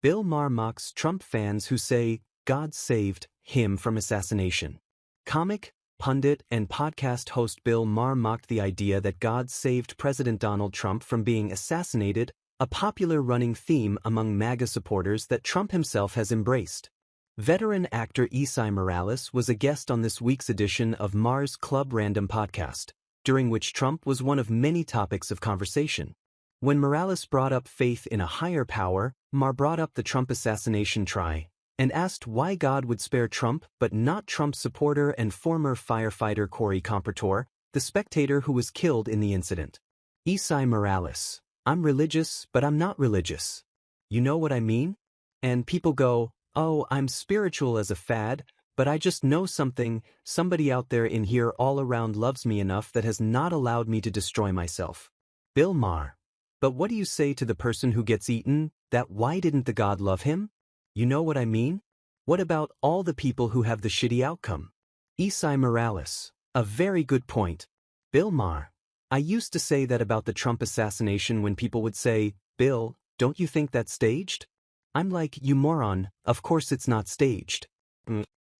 Bill Maher mocks Trump fans who say God saved him from assassination. Comic, pundit, and podcast host Bill Maher mocked the idea that God saved President Donald Trump from being assassinated, a popular running theme among MAGA supporters that Trump himself has embraced. Veteran actor Esai Morales was a guest on this week's edition of Maher's Club Random podcast, during which Trump was one of many topics of conversation. When Morales brought up faith in a higher power, Maher brought up the Trump assassination try and asked why God would spare Trump but not Trump's supporter and former firefighter Corey Comperatore, the spectator who was killed in the incident. Esai Morales: I'm religious, but I'm not religious. You know what I mean? And people go, oh, I'm spiritual as a fad, but I just know somebody out there in here all around loves me enough that has not allowed me to destroy myself. Bill Maher: but what do you say to the person who gets eaten, that why didn't the God love him? You know what I mean? What about all the people who have the shitty outcome? Esai Morales: a very good point. Bill Maher: I used to say that about the Trump assassination when people would say, Bill, don't you think that's staged? I'm like, you moron, of course it's not staged.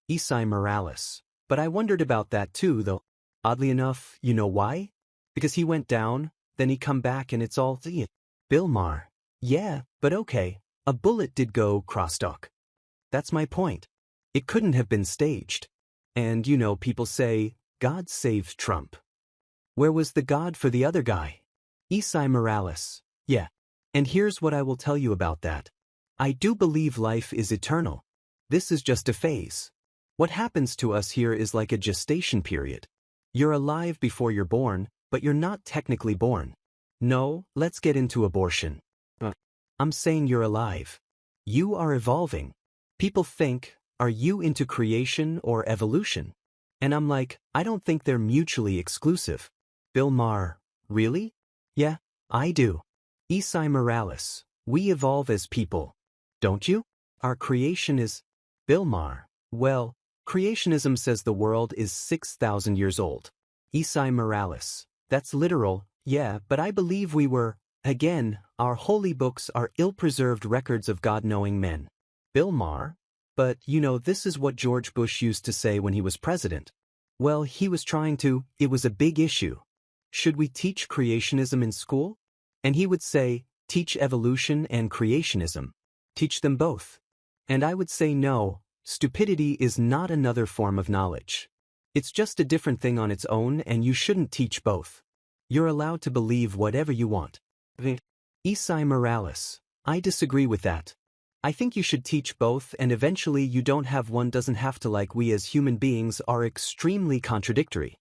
Esai Morales: but I wondered about that too though. Oddly enough, you know why? Because he went down, then he come back and it's all the. Bill Maher: yeah, but okay, a bullet did go crosstalk. That's my point. It couldn't have been staged. And people say, God saved Trump. Where was the God for the other guy? Esai Morales: yeah. And here's what I will tell you about that. I do believe life is eternal. This is just a phase. What happens to us here is like a gestation period. You're alive before you're born, but you're not technically born. No, let's get into abortion. I'm saying you're alive. You are evolving. People think, are you into creation or evolution? And I'm like, I don't think they're mutually exclusive. Bill Maher: really? Yeah, I do. Esai Morales: we evolve as people. Don't you? Our creation is. Bill Maher: well, creationism says the world is 6,000 years old. Esai Morales: that's literal, yeah, but I believe we were. Again, our holy books are ill-preserved records of God-knowing men. Bill Maher: but this is what George Bush used to say when he was president. Well, he was trying to, it was a big issue. Should we teach creationism in school? And he would say, teach evolution and creationism. Teach them both. And I would say no, stupidity is not another form of knowledge. It's just a different thing on its own and you shouldn't teach both. You're allowed to believe whatever you want. Esai Morales: I disagree with that. I think you should teach both and eventually you don't have one doesn't have to, like we as human beings are extremely contradictory.